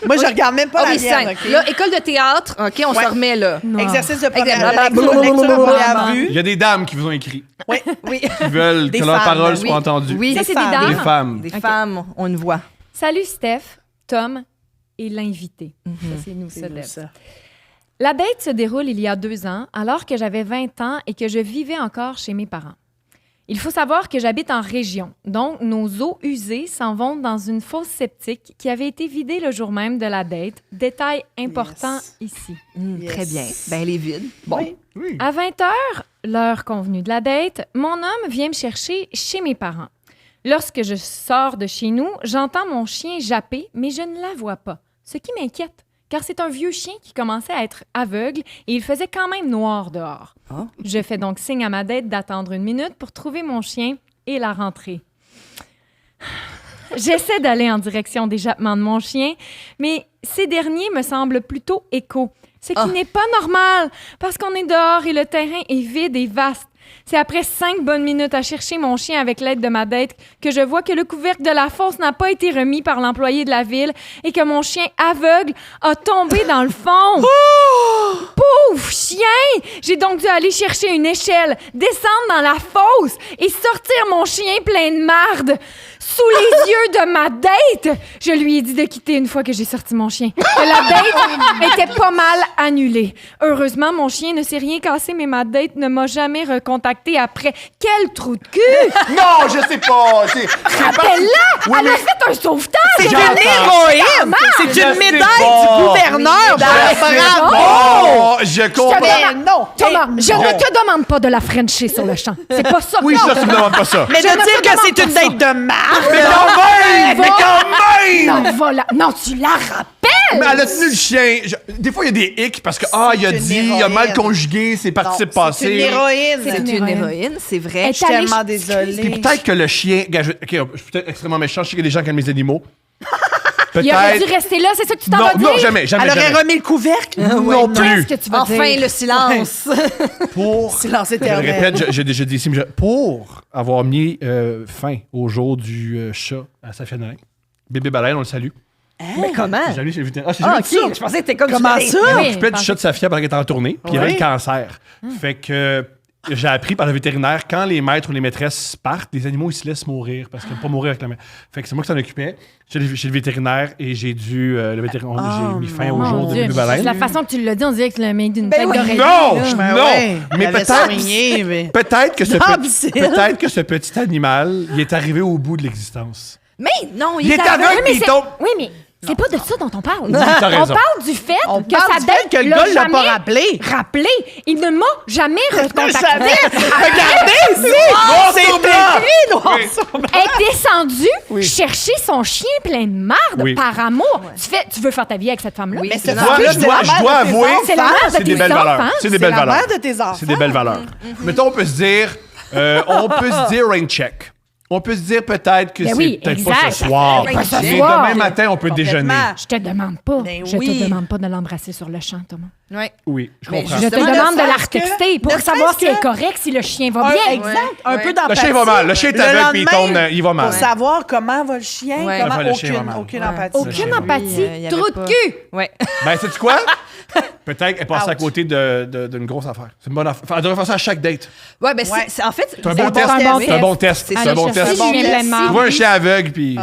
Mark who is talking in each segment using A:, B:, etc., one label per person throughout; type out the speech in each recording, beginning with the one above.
A: Moi, je regarde même pas la mienne.
B: Okay. Là, école de théâtre, OK, on se remet là.
A: Non. Exercice de première
C: vue. Il y a des dames qui vous ont écrit.
B: Oui.
C: Qui veulent que leurs paroles soient entendues.
B: Oui,
D: ça, c'est des dames.
C: Des femmes.
B: Des femmes, on une voix.
D: Salut Steph, Tom et l'invité. Ça, c'est nous, ça. La date se déroule il y a 2 ans, alors que j'avais 20 ans et que je vivais encore chez mes parents. Il faut savoir que j'habite en région, donc nos eaux usées s'en vont dans une fosse septique qui avait été vidée le jour même de la date. Détail important ici.
B: Très bien. Ben, elle est vide. Bon.
C: Oui.
D: À 20h, l'heure convenue de la date, mon homme vient me chercher chez mes parents. Lorsque je sors de chez nous, j'entends mon chien japper, mais je ne la vois pas, ce qui m'inquiète. Car c'est un vieux chien qui commençait à être aveugle et il faisait quand même noir dehors. Oh. Je fais donc signe à ma date d'attendre 1 minute pour trouver mon chien et la rentrer. J'essaie d'aller en direction des jappements de mon chien, mais ces derniers me semblent plutôt échos. Ce qui n'est pas normal, parce qu'on est dehors et le terrain est vide et vaste. C'est après 5 bonnes minutes à chercher mon chien avec l'aide de ma date que je vois que le couvercle de la fosse n'a pas été remis par l'employé de la ville et que mon chien aveugle a tombé dans le fond. Pauvre chien! J'ai donc dû aller chercher une échelle, descendre dans la fosse et sortir mon chien plein de marde. Sous les yeux de ma date, je lui ai dit de quitter une fois que j'ai sorti mon chien. Que la date était pas mal annulée. Heureusement, mon chien ne s'est rien cassé, mais ma date ne m'a jamais recontacté après. Quel trou de cul!
C: Non, je sais pas.
D: Rappelle-la!
C: Oui,
D: Elle a fait un sauvetage!
A: C'est une héroïne! C'est une médaille du gouverneur! Bravo!
C: Oh, je comprends.
A: Non!
D: Thomas, je ne te demande pas de la frencher sur le champ. C'est pas ça.
C: Oui, ça, tu me demandes pas ça.
A: Mais de dire que c'est une date de marde!
C: Mais quand même!
D: Non, voilà. Non, tu la rappelles!
C: Mais elle a tenu le chien. Des fois, il y a des hicks parce que, il a dit, il a mal conjugué, c'est participe passé.
A: C'est une héroïne.
B: C'est une héroïne, c'est vrai.
A: Je suis tellement désolée.
C: Puis peut-être que le chien. Je suis peut-être extrêmement méchant, je sais qu'il y a des gens qui aiment les animaux.
D: Il aurait dû rester là, c'est ça que tu t'en vas dire?
C: Non, jamais.
A: Elle aurait remis le couvercle?
C: Non plus.
D: Qu'est-ce que tu vas dire?
B: Enfin, le silence.
C: Pour.
A: Silence
C: Je le
A: éternel.
C: répète, j'ai déjà dit ici, mais pour avoir mis fin au jour du chat à Safia Nolin. Bébé Baleine, on le salue.
B: Mais comment?
C: J'ai jamais vu. Ah, c'est
B: Ah,
C: juste ça.
B: OK. Je pensais que t'étais comme
A: Comment
B: tu
A: ça?
C: Je
D: Oui,
C: m'occupais du chat de Safia pendant qu'elle était en tournée, puis il avait le cancer. Fait que j'ai appris par le vétérinaire, quand les maîtres ou les maîtresses partent, les animaux, ils se laissent mourir parce qu'ils n'aiment pas mourir avec la main. Fait que c'est moi qui s'en occupais. J'allais chez le vétérinaire et j'ai dû... j'ai mis fin au jour
D: Mon
C: de
D: Dieu,
C: Bébé Baleine.
D: la façon que tu l'as dit, on dirait que tu l'as mis d'une tête d'oreiller.
C: Non!
D: là.
C: Non! Mais peut-être que ce petit animal, il est arrivé au bout de l'existence.
B: Mais non,
C: Il est aveugle,
D: mais
C: il
D: c'est-
C: tombe...
D: Oui, mais c'est pas de ça dont on parle.
C: t'as raison.
D: On parle du fait
A: On
D: que
A: parle
D: sa
A: du
D: date
A: fait que le gars l'a pas
D: jamais
A: rappelé.
D: rappelé. Il ne m'a jamais recontacté.
A: Regardez ici!
C: Noir
A: C'est
C: sur blanc!
A: écrit, noir
C: Oui.
A: sur blanc.
D: Elle est descendue chercher son chien plein de marde
C: Oui.
D: par amour. Tu veux faire ta vie avec cette femme-là?
B: Oui,
A: Mais
B: c'est
A: cette
B: non,
A: femme-là,
C: je
A: c'est
C: dois-
A: la
C: je
A: mère
C: dois
A: de tes
C: avouer-
A: enfants.
D: C'est la mère de
C: C'est des
D: tes
C: belles
D: enfants.
C: valeurs. C'est des
A: C'est
C: belles
A: la
C: valeurs.
A: mère de tes enfants.
C: C'est des belles valeurs. Mettons, on peut se dire... on peut se dire rain check. On peut se dire peut-être que
D: Ben
C: c'est
D: oui,
C: peut-être pas
D: exact.
C: ce soir.
B: Pas ce
C: Mais
D: soir.
C: demain matin, on peut déjeuner.
D: Je te demande pas.
A: Ben
D: Je
A: oui.
D: te demande pas de l'embrasser sur le champ, Thomas.
B: Ouais.
C: Oui, je
B: Mais
C: comprends.
D: Je te
A: Justement,
D: demande
A: ne
D: de la
A: serait-ce que-
D: retexter pour
A: ne
D: savoir
A: serait-ce
D: si elle est
A: que-
D: correcte, si le chien va bien.
A: Exact. Un
B: Ouais.
A: peu d'empathie.
C: Le chien va mal. Le chien est
A: Le
C: aveugle puis il
A: lendemain,
C: tombe, il va mal.
A: Pour savoir comment va le chien,
B: Ouais.
A: comment
C: Le chien va mal.
A: aucune
B: Ouais.
A: empathie.
D: Aucune
C: chien,
D: empathie.
B: il y avait
D: Trou de
B: pas.
D: cul.
B: Ouais.
C: Ben, sais-tu quoi? Peut-être qu'elle passait à
A: Ouch.
C: côté d'une grosse affaire. C'est une bonne affaire. Enfin, elle devrait faire ça à chaque date.
B: Ouais, ben
A: Ouais.
B: en fait,
C: C'est un bon test.
D: un bon
C: C'est un bon test.
B: C'est
C: C'est
B: ça.
C: un bon
D: Chercher
C: test.
D: le chien plein de
C: Tu
D: marde.
C: vois un chien aveugle, puis...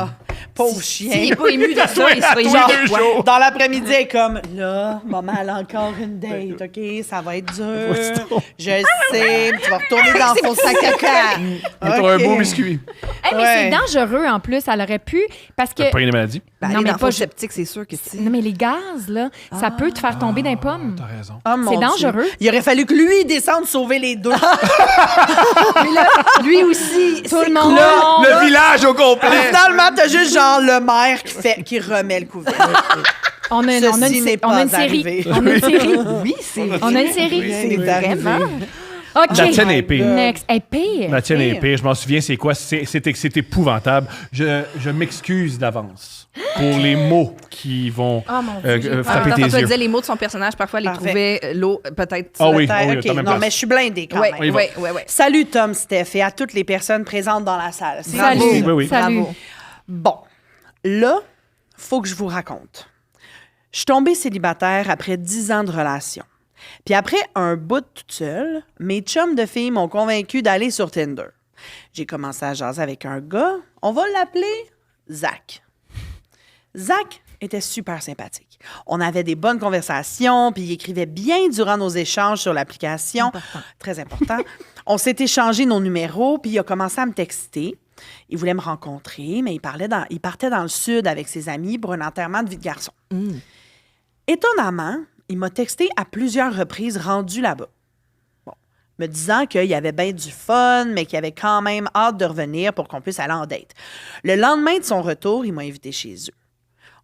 A: Pauvre
B: S'il
A: chien.
B: n'est pas ému de ça, il sera ému.
A: Genre,
C: deux jours.
A: dans l'après-midi, elle est comme là, maman, elle a encore une date, OK? Ça va être dur. Je sais, tu vas retourner dans ton sac à caca.
C: Mettons un beau biscuit.
D: Mais
A: Ouais.
D: c'est dangereux en plus. Elle aurait pu. Parce que.
C: T'as pas une maladie?
B: Ben,
D: Non,
B: aller
D: mais
B: dans
D: pas
B: le
D: ju-
B: sceptique, c'est sûr que tu
D: Non, mais les gaz, là, ça peut te faire tomber d'un pomme.
C: T'as raison.
A: Oh, mon
D: C'est
A: Dieu.
D: dangereux.
A: Il aurait fallu que lui descende sauver les deux.
B: lui aussi,
D: Tout
B: c'est
D: le monde.
C: Le village au complet!
A: Finalement, t'as juste genre le maire qui remet le couvercle.
D: On a
A: Ceci n'est
D: on a une
A: pas
D: série.
A: arrivé.
D: On a une série.
B: Oui, c'est
D: On a une série.
A: C'est arrivé.
B: vraiment.
D: OK.
C: La tienne est pire.
D: Next. Elle est pire.
C: La tienne est pire. Je m'en souviens, c'est quoi? C'est épouvantable. Je m'excuse d'avance pour les mots qui vont
D: Oh, mon Dieu,
C: frapper
B: Quand
C: tes
B: on te
C: yeux.
B: disait les mots de son personnage, parfois, elle les
A: Parfait.
B: trouvait l'eau, peut-être.
C: Ah oui,
A: Peut-être,
C: oui,
A: OK.
C: t'as même
A: Non,
C: place.
A: mais je suis blindée quand
B: Ouais,
A: même.
C: Oui, bon.
B: ouais.
A: Salut Tom, Steph et à toutes les personnes présentes dans la salle. C'est
D: Salut.
C: Oui, oui.
D: Salut.
B: Bravo.
A: Bon, là, faut que je vous raconte. Je suis tombée célibataire après 10 ans de relation. Puis après un bout toute seule, mes chums de filles m'ont convaincu d'aller sur Tinder. J'ai commencé à jaser avec un gars. On va l'appeler Zach. Zach était super sympathique. On avait des bonnes conversations, puis il écrivait bien durant nos échanges sur l'application. Très important. On s'est échangé nos numéros, puis il a commencé à me texter. Il voulait me rencontrer, mais il partait dans le sud avec ses amis pour un enterrement de vie de garçon. Étonnamment, il m'a texté à plusieurs reprises rendu là-bas. Bon, me disant qu'il y avait bien du fun, mais qu'il avait quand même hâte de revenir pour qu'on puisse aller en date. Le lendemain de son retour, il m'a invité chez eux.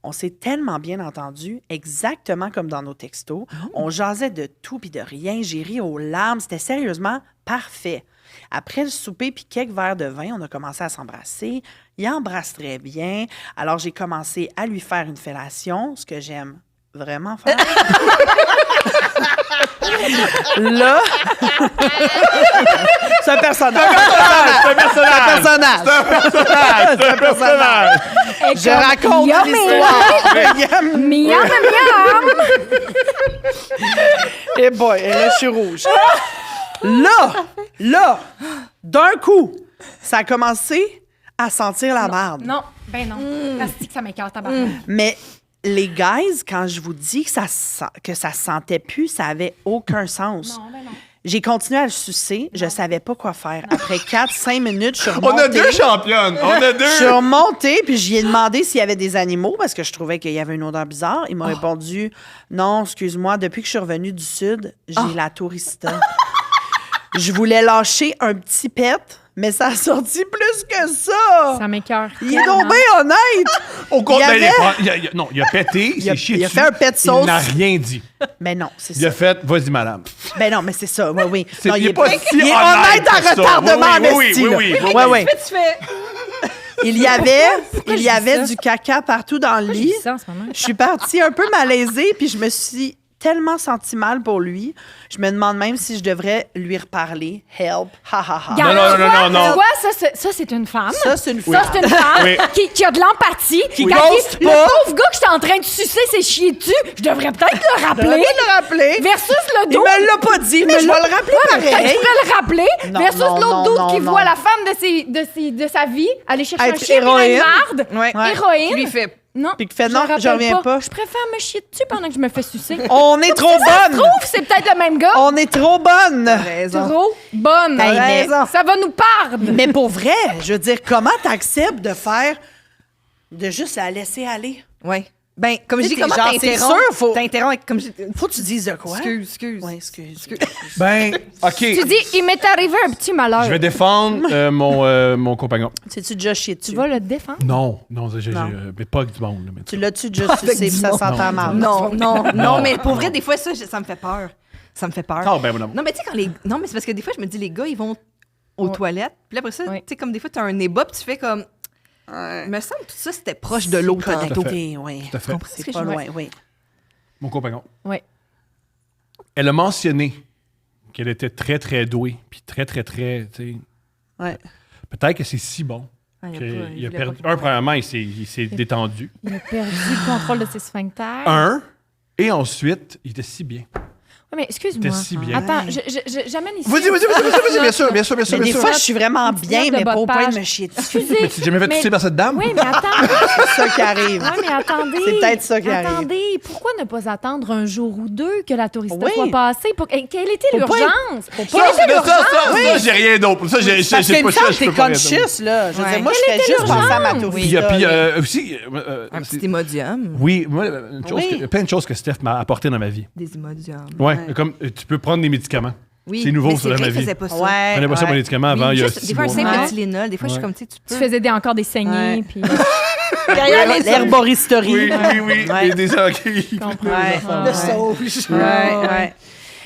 A: On s'est tellement bien entendus, exactement comme dans nos textos. On jasait de tout puis de rien. J'ai ri aux larmes. C'était sérieusement parfait. Après le souper puis quelques verres de vin, on a commencé à s'embrasser. Il embrasse très bien. Alors, j'ai commencé à lui faire une fellation, ce que j'aime vraiment faire. Là, c'est un personnage.
C: C'est un personnage!
A: C'est un personnage. Je raconte l'histoire.
D: Miam, miam!
A: Eh boy, et là, je suis rouge. Là, d'un coup, ça a commencé à sentir la merde.
D: Non, ben non. Parce que ça m'écarte tabarnak.
A: Mais les guys, quand je vous dis que ça sentait plus, ça avait aucun sens.
D: Non, ben non.
A: J'ai continué à le sucer. Je savais pas quoi faire. Après 4-5 minutes, je suis remontée.
C: On a 2 championnes! On a 2!
A: Je suis remontée, puis j'y ai demandé s'il y avait des animaux parce que je trouvais qu'il y avait une odeur bizarre. Il m'a répondu « Non, excuse-moi, depuis que je suis revenue du Sud, j'ai la tourista. » Je voulais lâcher un petit pet, mais ça a sorti plus que ça.
D: Ça m'écœure.
A: Il est donc bien honnête.
C: Au compte,
A: Il y avait-
C: non, il a pété, il s'est chié
A: il a
C: dessus.
A: fait un pet de sauce.
C: Il n'a rien dit.
A: Mais non, c'est
C: Il a
A: ça.
C: fait, vas-y, madame.
A: Ben non, mais c'est ça, oui.
C: C'est-
A: Non,
C: il est pas si
A: il est
C: honnête
A: honnête
C: que
A: en
C: ça.
A: retardement,
C: Oui,
A: esti, là.
C: oui.
A: Ouais.
B: Tu fais.
A: Il y avait
D: je dis ça?
A: du caca partout dans le
D: J'ai
A: lit.
D: dit ça en ce moment.
A: Je suis partie un peu malaisée, puis je me suis tellement senti mal pour lui. Je me demande même si je devrais lui reparler. Help. Ha, ha, ha.
D: Regarde,
C: non,
D: tu
C: non,
D: vois,
C: non, non.
D: tu vois, ça, c'est une femme.
A: Ça, c'est une
D: Ça, c'est une femme
C: Oui.
D: qui a de l'empathie.
A: Qui
D: Quand
A: ghoste
D: le
A: pas.
D: pauvre gars que j'étais en train de sucer s'est chié dessus, je devrais peut-être le
A: Je
D: rappeler.
A: devrais le rappeler.
D: Versus le
A: Il
D: dos.
A: me l'a pas dit, mais je vais le rappeler
D: Peut-être
A: pareil.
D: je peux le rappeler.
A: Non,
D: versus
A: non,
D: l'autre
A: non,
D: doute
A: non,
D: qui
A: non.
D: voit la femme de sa vie aller chercher un
A: Être
D: chien
A: héroïne.
D: marde.
B: Ouais.
D: Héroïne.
B: Qui lui fait.
D: Non.
A: Puis qui fait,
D: je
A: non,
D: le rappelle
A: je reviens pas.
D: Je préfère me chier dessus pendant que je me fais sucer.
A: On est trop bonne.
D: Trouve, c'est peut-être le même gars.
A: On est trop bonne.
B: Raison.
D: Trop bonne.
A: Hey, mais-
D: Ça va nous perdre.
A: Mais pour vrai, je veux dire, comment t'acceptes de juste la laisser aller?
B: Ouais. Ben, comme je
A: Tu sais,
B: dis, comment
A: genre, c'est
B: t'interromps?
A: sûr, faut-
B: T'interromps avec, comme je...
A: Faut que tu dises de quoi?
B: Excuse.
A: Ouais, excuse.
C: Ben, OK.
D: Tu dis, il m'est arrivé un petit malheur.
C: Je vais défendre mon compagnon.
A: T'es-tu déjà chié dessus?
D: Tu vas le défendre?
C: Non,
A: Non.
C: mais pas avec du monde. Là, mais
A: Tu l'as-tu déjà sucé, puis ça s'entend mal?
B: Non, mais pour vrai, des fois, ça me fait peur. Ça me fait peur.
C: Ah, ben, non.
B: Non, mais tu sais, quand les. Non, mais c'est parce que des fois, je me dis, les gars, ils vont aux toilettes. Puis là, après ça,
D: Ouais.
B: tu sais, comme des fois, t'as un ébat, puis tu fais comme. Il me semble que tout ça, c'était proche de l'eau tantôt.
A: Connecté, oui.
C: Tout à fait.
B: comprends ce que
A: C'est
B: je
A: pas
B: veux
A: loin,
B: dire?
A: oui.
C: Mon compagnon.
D: Oui.
C: Elle a mentionné qu'elle était très, très douée. Puis très, très, très. Tu sais,
A: Ouais.
C: peut-être que c'est si bon.
B: Ah,
C: Il a perdu. Premièrement, il s'est détendu.
D: Il a perdu le contrôle de ses sphincters.
C: Et ensuite, il était si bien.
D: Oui, mais excuse-moi.
C: C'était si bien.
D: Attends, j'amène ici.
C: Vas-y, bien sûr.
A: Mais des fois, je suis vraiment bien,
D: de
A: mais
D: bas
A: pas
D: de
A: au point
D: page.
A: de me chier dessus.
D: Excusez.
C: Mais tu n'as jamais fait
D: mais-
C: tousser par cette dame?
D: Oui, mais attends.
A: C'est ça qui arrive.
D: Oui, mais attendez.
A: C'est peut-être ça qui arrive.
D: Attendez, pourquoi ne pas attendre un jour ou deux que la tourista
A: Oui.
D: soit passée? Quelle était
A: Faut pas
D: l'urgence?
C: Ça, j'ai rien d'autre. Ça, j'ai
A: Parce qu'il me
C: pas ça.
A: semble que
C: je
A: t'es
C: peux pas rien d'autre.
A: conscious, là. Je veux
B: Ouais.
A: dire, moi, je ferais juste penser à ma
C: Puis,
A: tourista.
C: aussi,
B: Un petit Imodium.
C: oui, moi, plein de choses que Steph m'a apporté dans ma vie.
B: Des Imodium.
C: Ouais, comme tu peux prendre des médicaments.
B: Oui.
C: C'est nouveau,
B: mais
C: ça,
B: c'est
C: dans
B: vrai
C: ma
B: qu'il
C: vie.
B: faisait pas ça.
C: Je
A: Ouais.
C: prenais pas ça pour les médicaments avant,
B: Oui,
C: il y a
B: juste,
C: 6
B: des fois, un
C: mois.
B: simple
D: Ouais.
B: Tylenol. Des fois, je suis
C: Ouais.
B: comme, tu sais, tu
D: Tu
B: peux.
D: faisais encore des saignées,
A: Ouais.
D: puis...
A: L'herboristerie.
C: Oui.
A: Ouais.
C: Et des gens qui...
D: comprends.
A: Ouais.
D: Ah,
A: Le
D: ouais.
A: sauge.
B: Ouais.